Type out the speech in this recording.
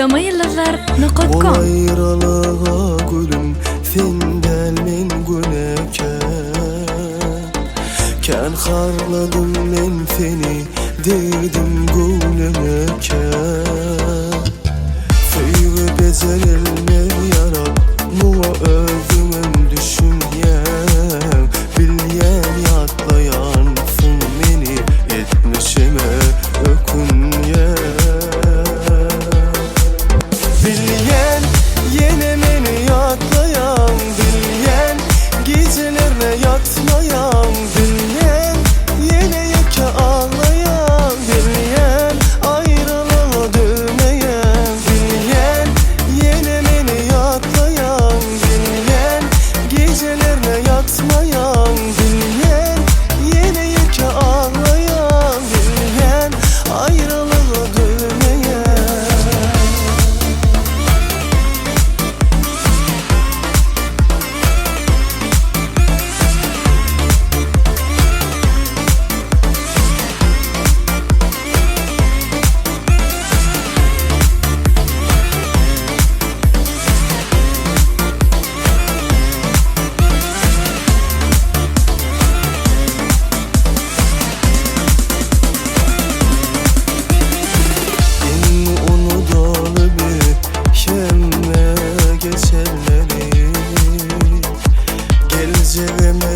samayıllar.com Ayrılığa gülüm findel men güleke Kan harladım men seni derdim gülümeke Feyve bezelelme yarab Muva özümün düşünyen Bilyen yatlayansın meni etmişime ökünyen Bilyen yine meni yatlayan Bilyen gecelerine yatmayan Bilyen yine yeke ağlayan Bilyen ayrılığa dönmeyen Bilyen yine meni yatlayan Bilyen gecelerine yatmayan Bilyen yine yeke ağlayan Bilyen ayrılığa dönmeyen Geçerleri geleceğime